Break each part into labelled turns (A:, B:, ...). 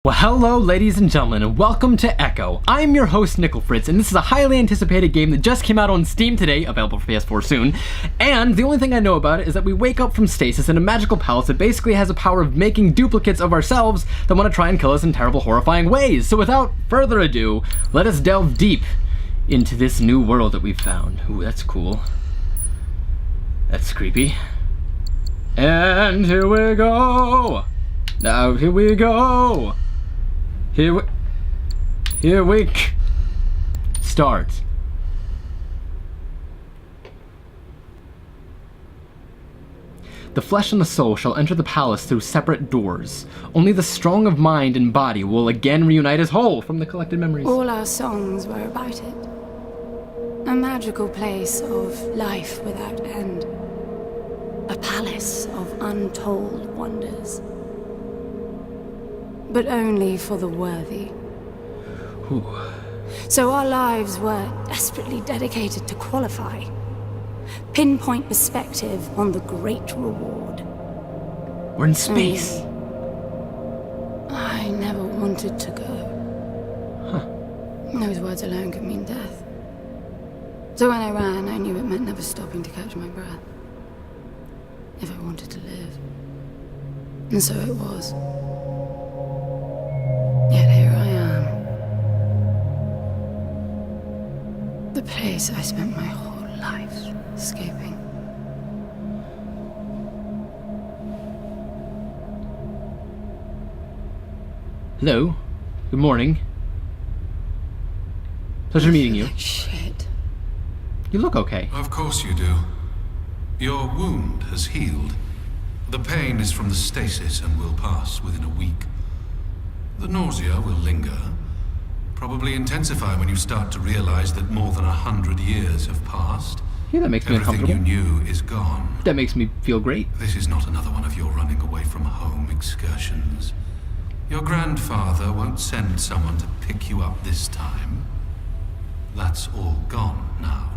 A: Well, hello ladies and gentlemen, and welcome to Echo. I'm your host Nicklefritz, and this is a highly anticipated game that just came out on Steam today, available for PS4 soon, and the only thing I know about it is that we wake up from stasis in a magical palace that basically has a power of making duplicates of ourselves that want to try and kill us in terrible, horrifying ways. So without further ado, let us delve deep into this new world that we've found. Ooh, that's cool. That's creepy. And here we go! Now here we go! Here we start. The flesh and the soul shall enter the palace through separate doors. Only the strong of mind and body will again reunite as whole from the collected memories.
B: All our songs were about it. A magical place of life without end. A palace of untold wonders. But only for the worthy.
A: Ooh.
B: So our lives were desperately dedicated to qualify. Pinpoint perspective on the great reward.
A: We're in space.
B: I never wanted to go.
A: Huh.
B: Those words alone could mean death. So when I ran, I knew it meant never stopping to catch my breath. If I wanted to live. And so it was. Yet here I am. The place I spent my whole life escaping.
A: Hello. Good morning. Pleasure meeting you.
B: Like shit.
A: You look okay.
C: Of course you do. Your wound has healed. The pain is from the stasis and will pass within a week. The nausea will linger, probably intensify when you start to realize that more than 100 years have passed.
A: Yeah, that makes me uncomfortable.
C: Everything you knew is gone.
A: That makes me feel great.
C: This is not another one of your running away from home excursions. Your grandfather won't send someone to pick you up this time. That's all gone now.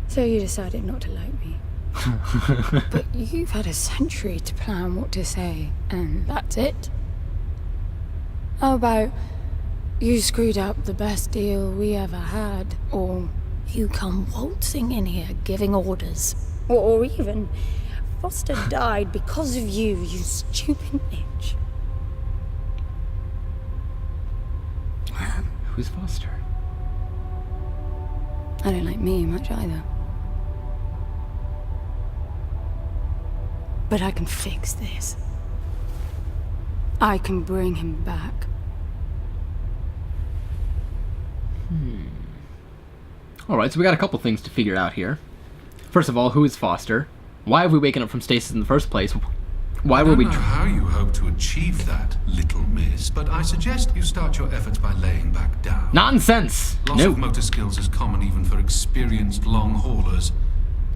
B: So you decided not to like me. But you've had a century to plan what to say, and that's it? How about you screwed up the best deal we ever had, or you come waltzing in here giving orders, or even Foster died because of you, you stupid bitch.
A: Who's Foster?
B: I don't like me much either. But I can fix this. I can bring him back.
A: Alright, so we got a couple things to figure out here. First of all, who is Foster? Why have we waken up from stasis in the first place? Why were we...
C: I don't know how you hope to achieve that, little miss, but I suggest you start your efforts by laying back down.
A: Nonsense!
C: Loss
A: No.
C: of motor skills is common even for experienced long haulers,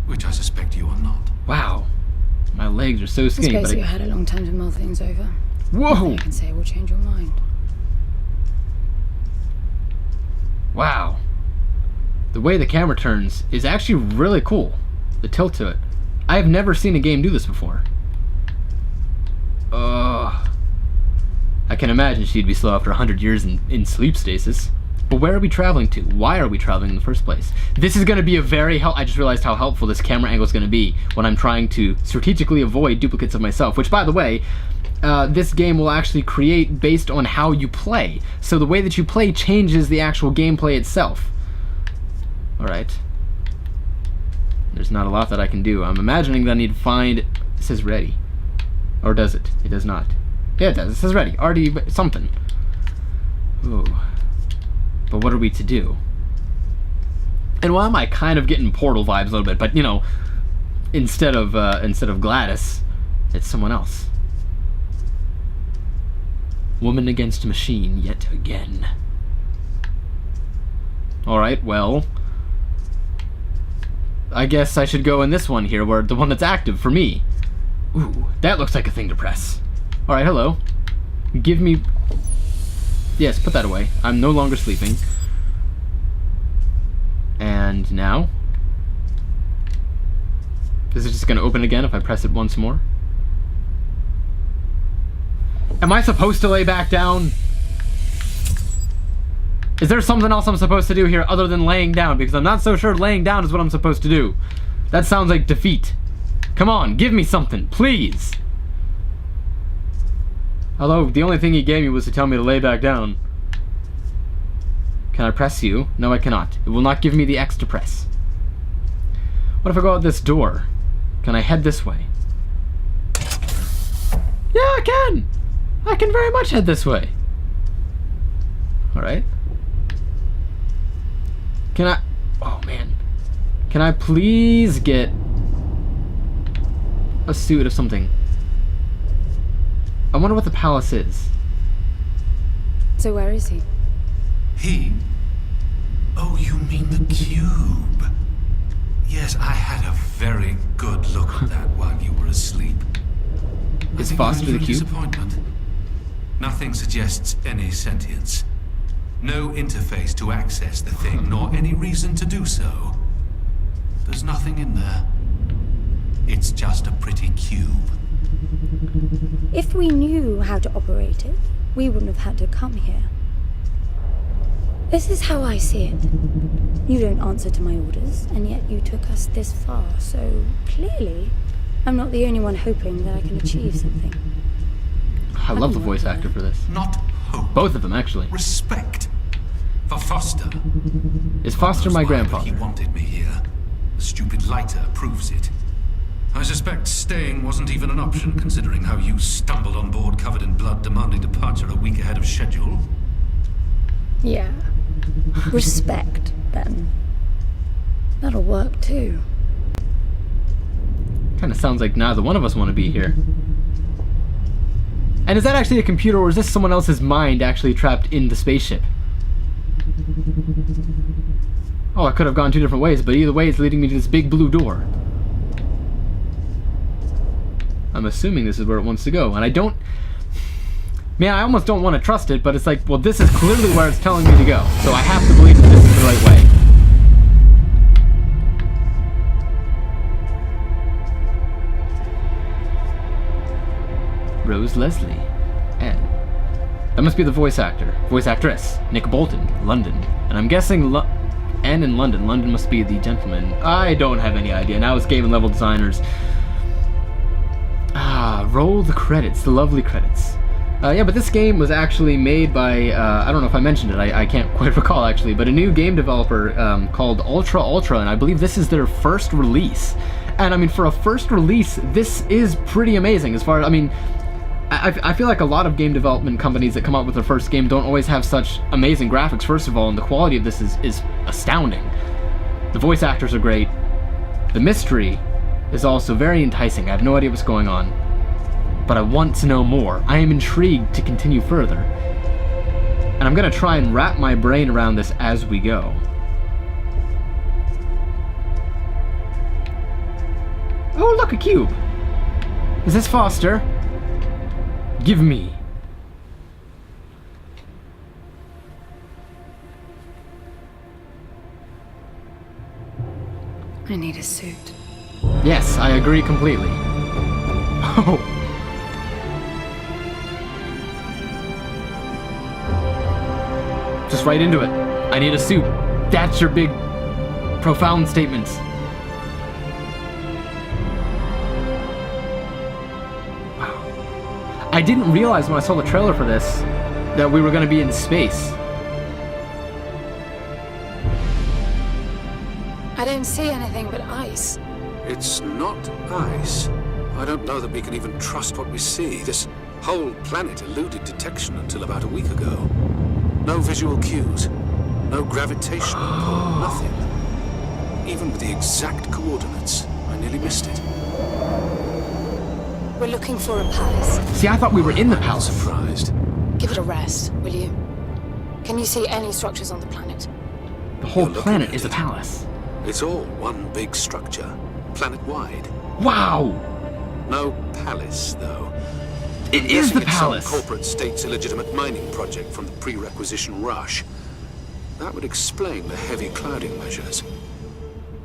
C: which I suspect you are not.
A: Wow. My legs are so
B: It's
A: skinny,
B: great
A: but
B: that you had a long time to mull things over.
A: Whoa!
B: I can say it will change your mind.
A: Wow. The way the camera turns is actually really cool. The tilt to it. I have never seen a game do this before. I can imagine she'd be slow after 100 years in sleep stasis. But where are we traveling to? Why are we traveling in the first place? This is going to be a very I just realized how helpful this camera angle is going to be when I'm trying to strategically avoid duplicates of myself. Which, by the way, this game will actually create based on how you play. So the way that you play changes the actual gameplay itself. Alright. There's not a lot that I can do. I'm imagining that I need to find... It says ready. Or does it? It does not. Yeah, it does. It says ready. Already something. Ooh. But what are we to do? And why am I kind of getting Portal vibes a little bit? But, you know, instead of Gladys, it's someone else. Woman against machine yet again. Alright, well... I guess I should go in this one here, where the one that's active for me. Ooh, that looks like a thing to press. Alright, hello. Give me... Yes, put that away. I'm no longer sleeping. And now? Is it just going to open again if I press it once more? Am I supposed to lay back down? Is there something else I'm supposed to do here other than laying down? Because I'm not so sure laying down is what I'm supposed to do. That sounds like defeat. Come on, give me something, please. Although, the only thing he gave me was to tell me to lay back down. Can I press you? No, I cannot. It will not give me the X to press. What if I go out this door? Can I head this way? Yeah, I can! I can very much head this way. Alright. Can I... Oh, man. Can I please get a suit of something? I wonder what the palace is.
B: So where is he?
C: He? Oh, you mean the cube? Yes, I had a very good look at that while you were asleep.
A: Is Foster the cube?
C: Disappointment. Nothing suggests any sentience. No interface to access the thing, nor any reason to do so. There's nothing in there. It's just a pretty cube.
B: If we knew how to operate it, we wouldn't have had to come here. This is how I see it. You don't answer to my orders, and yet you took us this far, so clearly I'm not the only one hoping that I can achieve something.
A: I love the voice actor for this.
C: Not hope.
A: Both of them, actually.
C: Respect. For Foster.
A: Is Foster my grandfather?
C: He wanted me here. The stupid lighter proves it. I suspect staying wasn't even an option, considering how you stumbled on board covered in blood, demanding departure a week ahead of schedule.
B: Yeah. Respect, then. That'll work, too.
A: Kinda sounds like neither one of us want to be here. And is that actually a computer, or is this someone else's mind actually trapped in the spaceship? Oh, I could have gone two different ways, but either way it's leading me to this big blue door. I'm assuming this is where it wants to go, and I don't... Man, I almost don't want to trust it, but it's like, well, this is clearly where it's telling me to go, so I have to believe that this is the right way. Rose Leslie. N. That must be the voice actor. Voice actress. Nick Bolton. London. And I'm guessing N in London. London must be the gentleman. I don't have any idea. Now it's game and level designers. Roll the credits. The lovely credits. Yeah, but this game was actually made by, I don't know if I mentioned it, I can't quite recall actually, but a new game developer called Ultra, and I believe this is their first release. And I mean, for a first release, this is pretty amazing as far as, I mean, I feel like a lot of game development companies that come out with their first game don't always have such amazing graphics, first of all, and the quality of this is astounding. The voice actors are great. The mystery is also very enticing. I have no idea what's going on, but I want to know more. I am intrigued to continue further. And I'm gonna try and wrap my brain around this as we go. Oh, look, a cube. Is this Foster? Give me.
B: I need a suit.
A: Yes, I agree completely. Oh. Just right into it. I need a suit. That's your big, profound statements. Wow. I didn't realize when I saw the trailer for this that we were going to be in space.
B: I don't see anything but ice.
D: It's not ice. I don't know that we can even trust what we see. This whole planet eluded detection until about a week ago. No visual cues, no gravitational pull, nothing. Even with the exact coordinates, I nearly missed it.
B: We're looking for a palace.
A: See, I thought we were in the
D: I'm
A: palace.
D: surprised.
B: Give it a rest, will you? Can you see any structures on the planet?
A: The whole
D: You're looking
A: planet
D: at
A: is a
D: it.
A: palace.
D: It's all one big structure, planet-wide.
A: Wow!
D: No palace, though.
A: It
D: I'm
A: is
D: guessing
A: the
D: it's
A: palace.
D: Some corporate state's illegitimate mining project from the pre-requisition rush. That would explain the heavy clouding measures.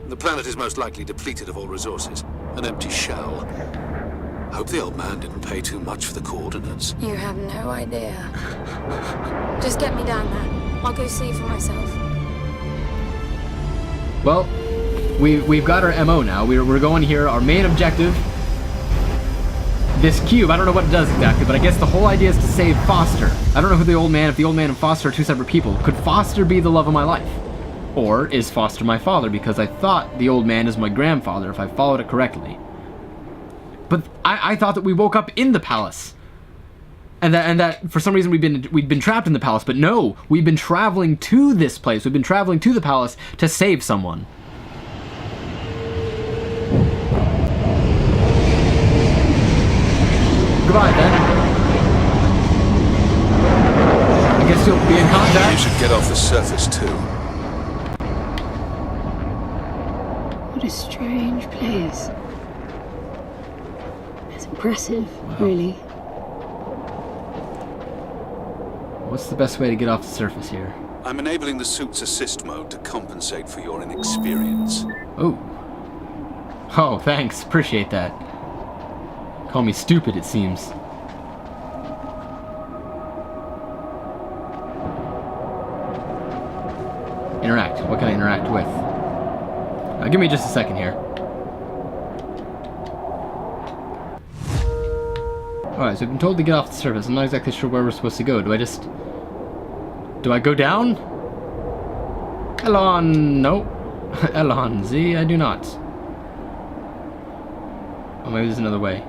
D: The planet is most likely depleted of all resources, an empty shell. Hope the old man didn't pay too much for the coordinates.
B: You have no idea. Just get me down there. I'll go see for myself.
A: Well, we've got our MO now. We're going here. Our main objective. This cube, I don't know what it does exactly, but I guess the whole idea is to save Foster. I don't know who the old man, if the old man and Foster are two separate people. Could Foster be the love of my life? Or is Foster my father? Because I thought the old man is my grandfather, if I followed it correctly. But I thought that we woke up in the palace. And that for some reason we'd been trapped in the palace, but no, we've been traveling to this place. We've been traveling to the palace to save someone. Goodbye, then. I guess you'll be in contact.
D: You should get off the surface too.
B: What a strange place. It's impressive, really.
A: What's the best way to get off the surface here?
D: I'm enabling the suit's assist mode to compensate for your inexperience.
A: Oh. Oh, thanks. Appreciate that. Call me stupid, it seems. Interact. What can I interact with? Give me just a second here. Alright, so I've been told to get off the surface. I'm not exactly sure where we're supposed to go. Do I go down? Elon, no. Elon, Z, I do not. Oh, maybe there's another way.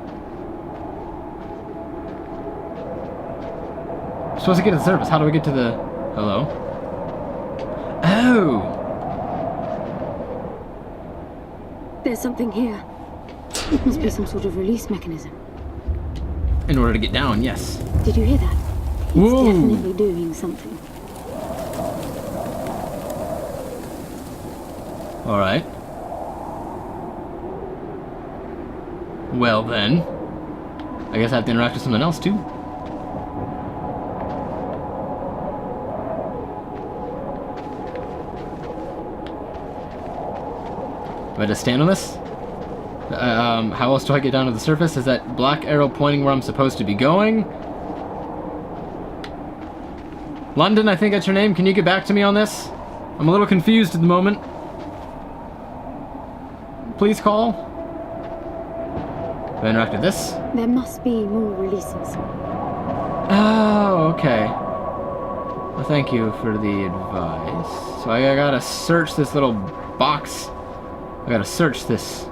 A: I'm supposed to get to the surface. How do I get to the... Hello? Oh!
B: There's something here. It must be some sort of release mechanism.
A: In order to get down, yes.
B: Did you hear that? It's
A: Whoa.
B: definitely doing something.
A: Alright. Well then. I guess I have to interact with something else too. Do I just stand on this? How else do I get down to the surface? Is that black arrow pointing where I'm supposed to be going? London, I think that's your name. Can you get back to me on this? I'm a little confused at the moment. Please call. Do I interact with this?
B: There must be more releases.
A: Oh, okay. Well, thank you for the advice. So I gotta search this little box. I gotta search this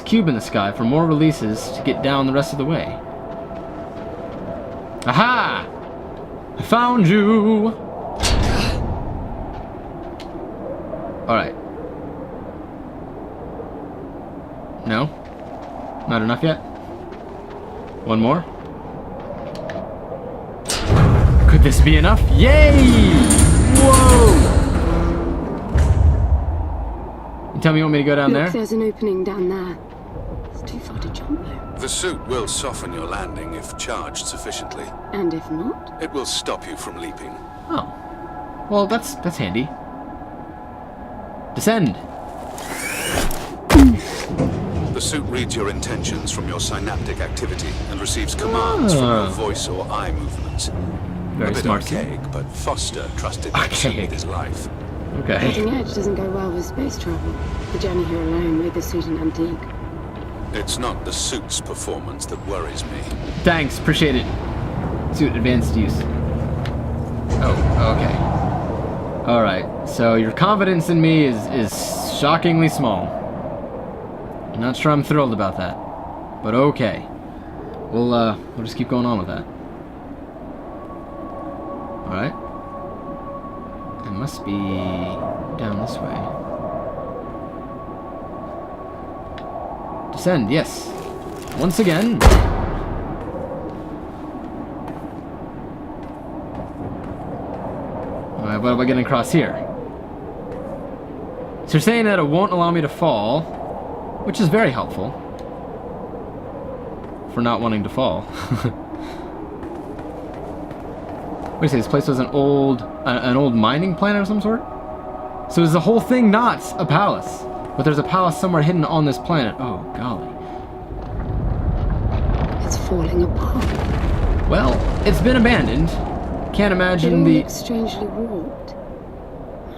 A: cube in the sky for more releases to get down the rest of the way. Aha! I found you! Alright. No? Not enough yet? One more? Could this be enough? Yay! Whoa! You tell me you want me to go down there?
B: There's an opening down there. It's too far to jump though.
D: The suit will soften your landing if charged sufficiently.
B: And if not?
D: It will stop you from leaping.
A: Oh. Well, that's handy. Descend.
D: The suit reads your intentions from your synaptic activity and receives commands from your voice or eye movements.
A: Very
D: a bit
A: smart.
D: archaic, but Foster trusted that suit with his life.
A: Okay.
B: Cutting edge doesn't go well with space travel. The journey here alone made the suit an antique.
D: It's not the suit's performance that worries me.
A: Thanks, appreciate it. Suit advanced use. Oh, okay. Alright, so your confidence in me is shockingly small. I'm not sure I'm thrilled about that. But okay. We'll just keep going on with that. Alright. It must be down this way. Descend, yes. Once again. Alright, what am I getting across here? So you're saying that it won't allow me to fall, which is very helpful. For not wanting to fall. What do you say, this place was an old mining planet of some sort? So is the whole thing not a palace? But there's a palace somewhere hidden on this planet. Oh, golly.
B: falling apart.
A: Well, it's been abandoned. Can't
B: It
A: imagine
B: all
A: the...
B: looks strangely warped.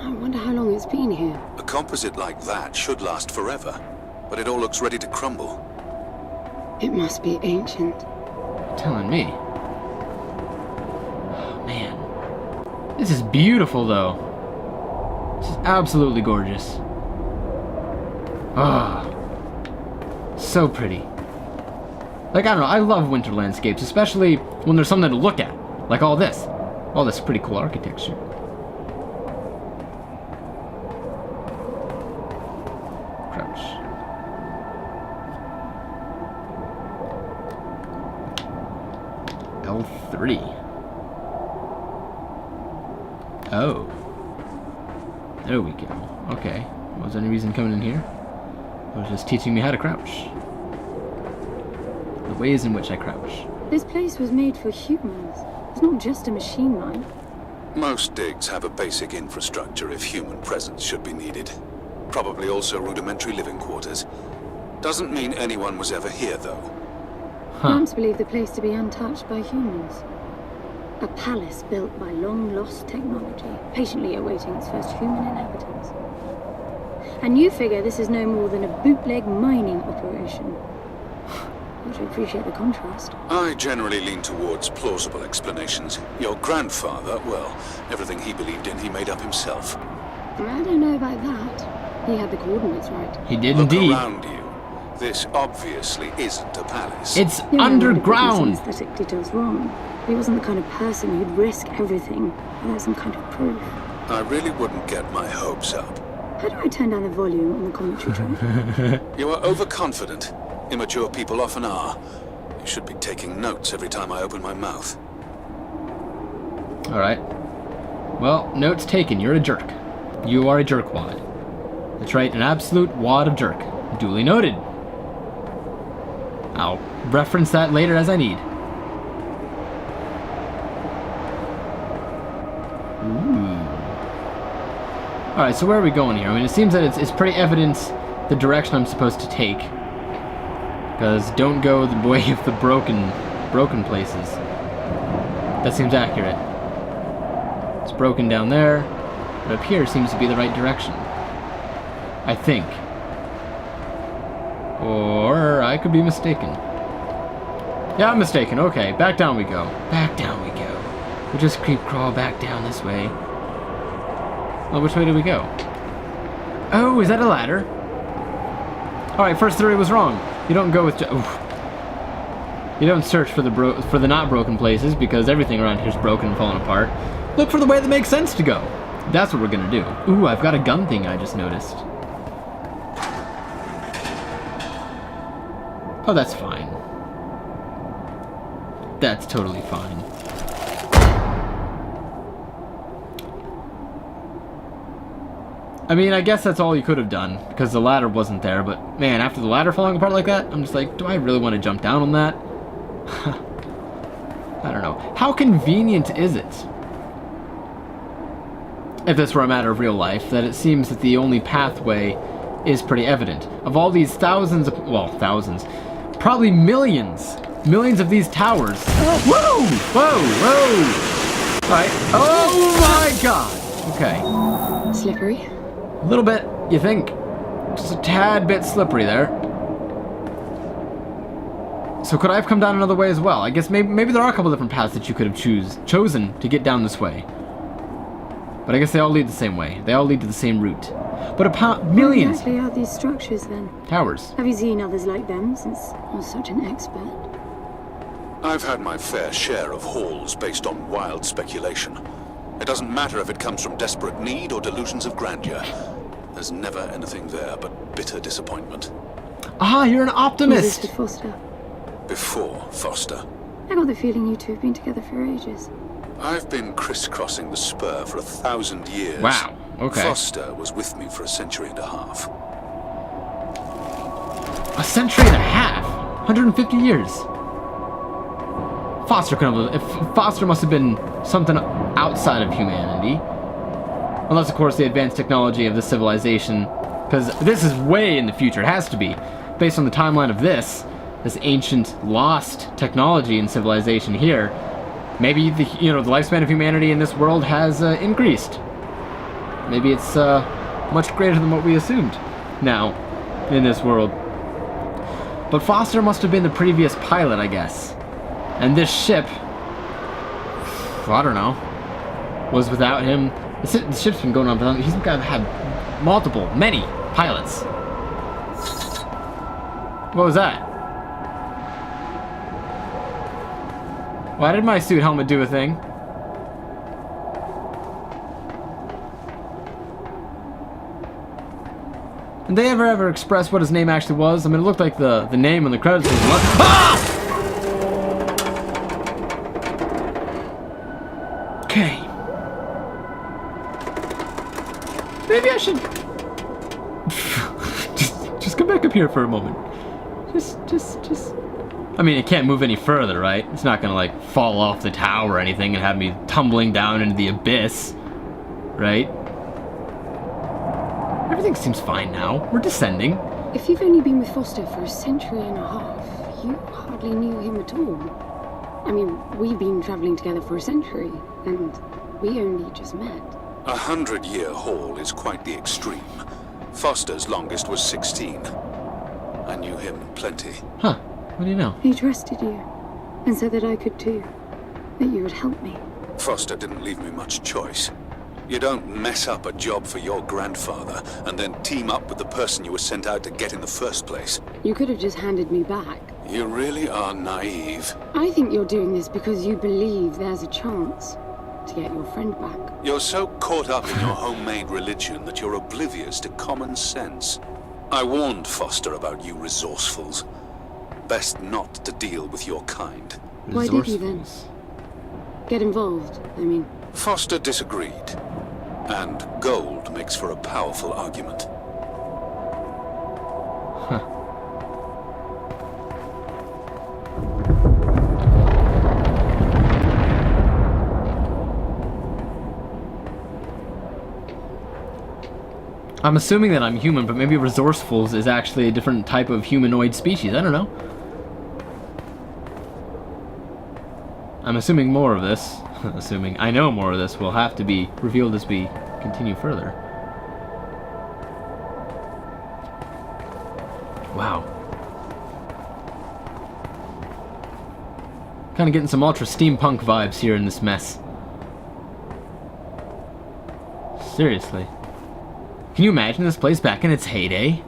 B: I wonder how long it's been here.
D: A composite like that should last forever, but it all looks ready to crumble.
B: It must be ancient.
A: Telling me. Oh, man. This is beautiful, though. This is absolutely gorgeous. Ah. So pretty. Like, I don't know, I love winter landscapes, especially when there's something to look at. Like all this. All this pretty cool architecture. Crouch. L3. Oh. There we go. Okay. Was there any reason coming in here? It was just teaching me how to crouch. The ways in which I crouch.
B: This place was made for humans. It's not just a machine mine.
D: Most digs have a basic infrastructure if human presence should be needed. Probably also rudimentary living quarters. Doesn't mean anyone was ever here, though.
B: Gramps believed the place to be untouched by humans. A palace built by long-lost technology, patiently awaiting its first human inhabitants. And you figure this is no more than a bootleg mining operation. Would you appreciate the contrast?
D: I generally lean towards plausible explanations. Your grandfather, well, everything he believed in he made up himself.
B: I don't know about that. He had the coordinates right.
A: He did
D: Look
A: indeed.
D: around you. This obviously isn't a palace.
A: It's
B: Yeah,
A: underground.
B: I aesthetic details wrong. He wasn't the kind of person who'd risk everything without some kind of proof.
D: I really wouldn't get my hopes up.
B: How do I turn down the volume on the commentary track?
D: You are overconfident. Immature people often are. You should be taking notes every time I open my mouth.
A: Alright. Well, notes taken. You're a jerk. You are a jerkwad. That's right, an absolute wad of jerk. Duly noted. I'll reference that later as I need. Alright, so where are we going here? I mean, it seems that it's pretty evident the direction I'm supposed to take. Because don't go the way of the broken places. That seems accurate. It's broken down there, but up here seems to be the right direction. I think. Or I could be mistaken. Yeah, I'm mistaken. Okay, back down we go. Back down we go. We'll just creep crawl back down this way. Well, which way do we go? Oh, is that a ladder? Alright, first theory was wrong. You don't go with... You don't search for the not broken places because everything around here is broken and falling apart. Look for the way that makes sense to go. That's what we're gonna do. Ooh, I've got a gun thing I just noticed. Oh, that's fine. That's totally fine. I mean, I guess that's all you could have done, because the ladder wasn't there, but man, after the ladder falling apart like that, I'm just like, do I really want to jump down on that? I don't know. How convenient is it, if this were a matter of real life, that it seems that the only pathway is pretty evident? Of all these thousands of, well, thousands, probably millions of these towers. Whoa! Whoa! Whoa! Alright. Oh my god! Okay.
B: Slippery.
A: A little bit, you think? Just a tad bit slippery there. So could I have come down another way as well? I guess maybe there are a couple different paths that you could have chosen to get down this way. But I guess they all lead the same way. They all lead to the same route. But millions!
B: What exactly are these structures then?
A: Towers.
B: Have you seen others like them since you're such an expert?
D: I've had my fair share of halls based on wild speculation. It doesn't matter if it comes from desperate need or delusions of grandeur. There's never anything there but bitter disappointment.
A: Ah, you're an optimist!
B: Resisted Foster.
D: Before Foster.
B: I got the feeling you two have been together for ages.
D: I've been crisscrossing the spur for 1,000 years.
A: Wow, okay.
D: Foster was with me for a century and a half.
A: A century and a half? 150 years? Foster must have been something outside of humanity. Unless, of course, the advanced technology of this civilization, because this is way in the future, it has to be. Based on the timeline of this, this ancient, lost technology and civilization here, maybe the lifespan of humanity in this world has increased. Maybe it's much greater than what we assumed now in this world. But Foster must have been the previous pilot, I guess. And this ship, I don't know, was without him. The ship's been going on for long. He's got to have many pilots. What was that? Why did my suit helmet do a thing? Did they ever express what his name actually was? I mean, it looked like the name on the credits was ah! Okay. Maybe I should just come back up here for a moment. Just. I mean, it can't move any further, right? It's not gonna like fall off the tower or anything and have me tumbling down into the abyss, right? Everything seems fine now. We're descending.
B: If you've only been with Foster for a century and a half, you hardly knew him at all. I mean, we've been traveling together for a century, and we only just met.
D: 100-year haul is quite the extreme. Foster's longest was 16. I knew him plenty.
A: Huh. What do you know?
B: He trusted you, and said that I could too. That you would help me.
D: Foster didn't leave me much choice. You don't mess up a job for your grandfather and then team up with the person you were sent out to get in the first place.
B: You could have just handed me back.
D: You really are naive.
B: I think you're doing this because you believe there's a chance to get your friend back.
D: You're so caught up in your homemade religion that you're oblivious to common sense. I warned Foster about you resourcefuls. Best not to deal with your kind.
B: Why did you then? Get involved, I mean.
D: Foster disagreed. And gold makes for a powerful argument.
A: Huh. I'm assuming that I'm human, but maybe resourcefuls is actually a different type of humanoid species. I don't know. I'm assuming more of this. Assuming I know more of this will have to be revealed as we continue further. Wow. Kind of getting some ultra steampunk vibes here in this mess. Seriously. Can you imagine this place back in its heyday?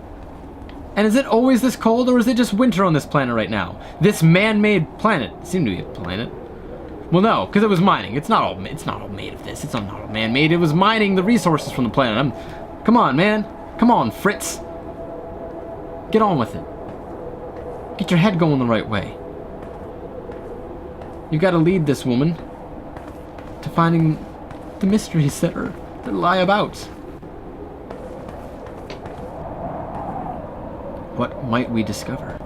A: And is it always this cold, or is it just winter on this planet right now? This man-made planet. It seemed to be a planet. Well, no, because it was mining. It's not all made of this. It's not all man-made. It was mining the resources from the planet. Come on, man. Come on, Fritz. Get on with it. Get your head going the right way. You got to lead this woman to finding the mysteries that lie about. What might we discover?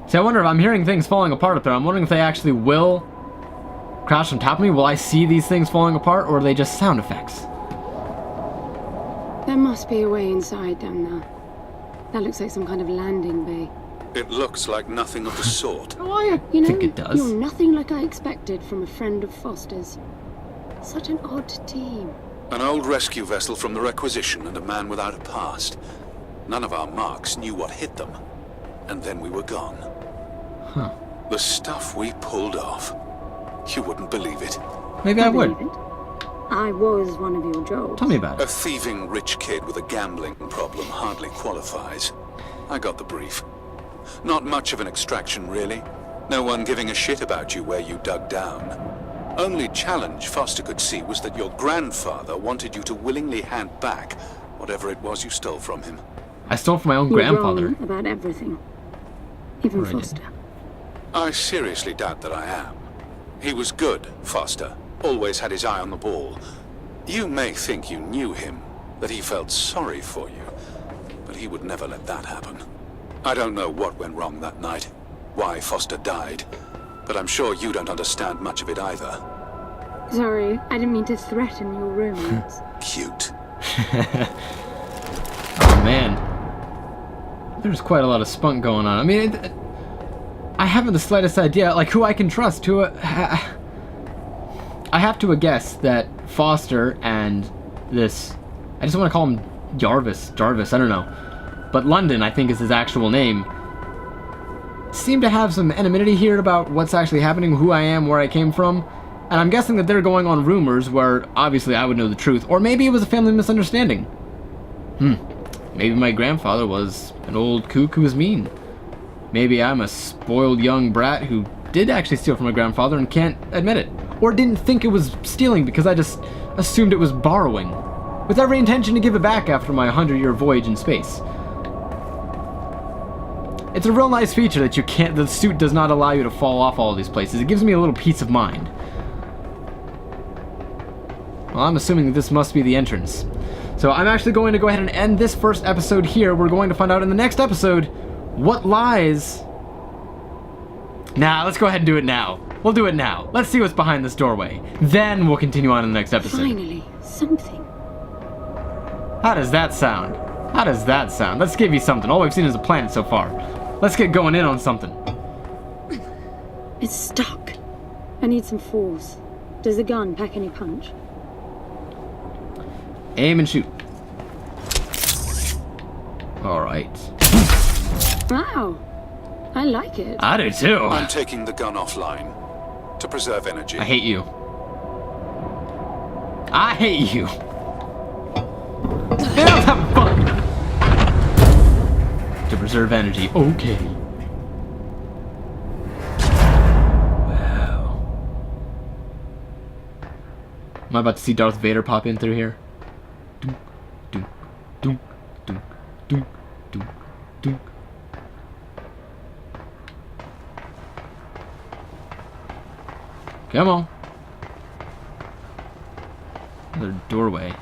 A: See, I wonder if I'm hearing things falling apart up there. I'm wondering if they actually will crash on top of me. Will I see these things falling apart, or are they just sound effects?
B: There must be a way inside down there. That looks like some kind of landing bay.
D: It looks like nothing of the sort.
A: Oh, I think it does.
B: You're nothing like I expected from a friend of Foster's. Such an odd team.
D: An old rescue vessel from the Requisition and a man without a past. None of our marks knew what hit them. And then we were gone.
A: Huh.
D: The stuff we pulled off. You wouldn't believe it.
A: Maybe I would.
B: Believe it. I was one of your jobs.
A: Tell me about
D: A
A: it.
D: thieving rich kid with a gambling problem hardly qualifies. I got the brief. Not much of an extraction, really. No one giving a shit about you where you dug down. Only challenge Foster could see was that your grandfather wanted you to willingly hand back whatever it was you stole from him.
A: I stole from my own
B: You're
A: grandfather.
B: wrong about everything. Even
A: Right.
B: Foster.
D: I seriously doubt that I am. He was good, Foster. Always had his eye on the ball. You may think you knew him, that he felt sorry for you, but he would never let that happen. I don't know what went wrong that night, why Foster died, but I'm sure you don't understand much of it either.
B: Sorry, I didn't mean to threaten your romance.
D: Cute.
A: man. There's quite a lot of spunk going on. I mean, I haven't the slightest idea, like, who I can trust. I have to guess that Foster and this... I just want to call him Jarvis, I don't know. But London, I think, is his actual name. Seem to have some anonymity here about what's actually happening, who I am, where I came from. And I'm guessing that they're going on rumors where, obviously, I would know the truth. Or maybe it was a family misunderstanding. Maybe my grandfather was an old kook who was mean. Maybe I'm a spoiled young brat who did actually steal from my grandfather and can't admit it. Or didn't think it was stealing because I just assumed it was borrowing, with every intention to give it back after my 100-year voyage in space. It's a real nice feature that the suit does not allow you to fall off all of these places. It gives me a little peace of mind. Well, I'm assuming that this must be the entrance. So I'm actually going to go ahead and end this first episode here. We're going to find out in the next episode what lies... Nah, let's go ahead and do it now. We'll do it now. Let's see what's behind this doorway. Then we'll continue on in the next episode.
B: Finally, something.
A: How does that sound? How does that sound? Let's give you something. All we've seen is a planet so far. Let's get going in on something.
B: It's stuck. I need some force. Does the gun pack any punch?
A: Aim and shoot. Alright.
B: Wow. I like it.
A: I do too.
D: I'm taking the gun offline to preserve energy.
A: I hate you. I hate you. They don't have fun. To preserve energy. Okay. Wow. Am I about to see Darth Vader pop in through here? Doom, doom, doom, doom, doom, doom, doom. Come on. Another doorway.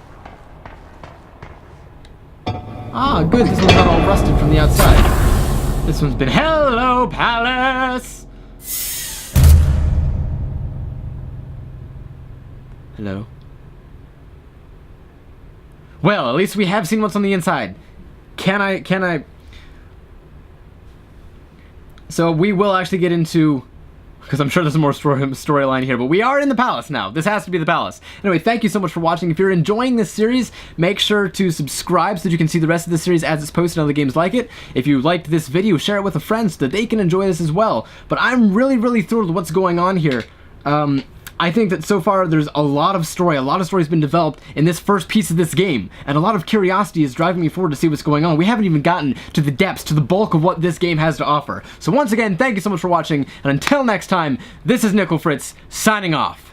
A: Ah, good. This one's not all rusted from the outside. This one's been... Hello, Palace! Hello. Well, at least we have seen what's on the inside. Can I... So we will actually get into... Because I'm sure there's more storyline here, but we are in the palace now. This has to be the palace. Anyway, thank you so much for watching. If you're enjoying this series, make sure to subscribe so that you can see the rest of the series as it's posted on other games like it. If you liked this video, share it with a friend so that they can enjoy this as well. But I'm really, really thrilled with what's going on here. I think that so far there's a lot of story, a lot of story's been developed in this first piece of this game, and a lot of curiosity is driving me forward to see what's going on. We haven't even gotten to the depths, to the bulk of what this game has to offer. So once again, thank you so much for watching, and until next time, this is Nicklefritz, signing off.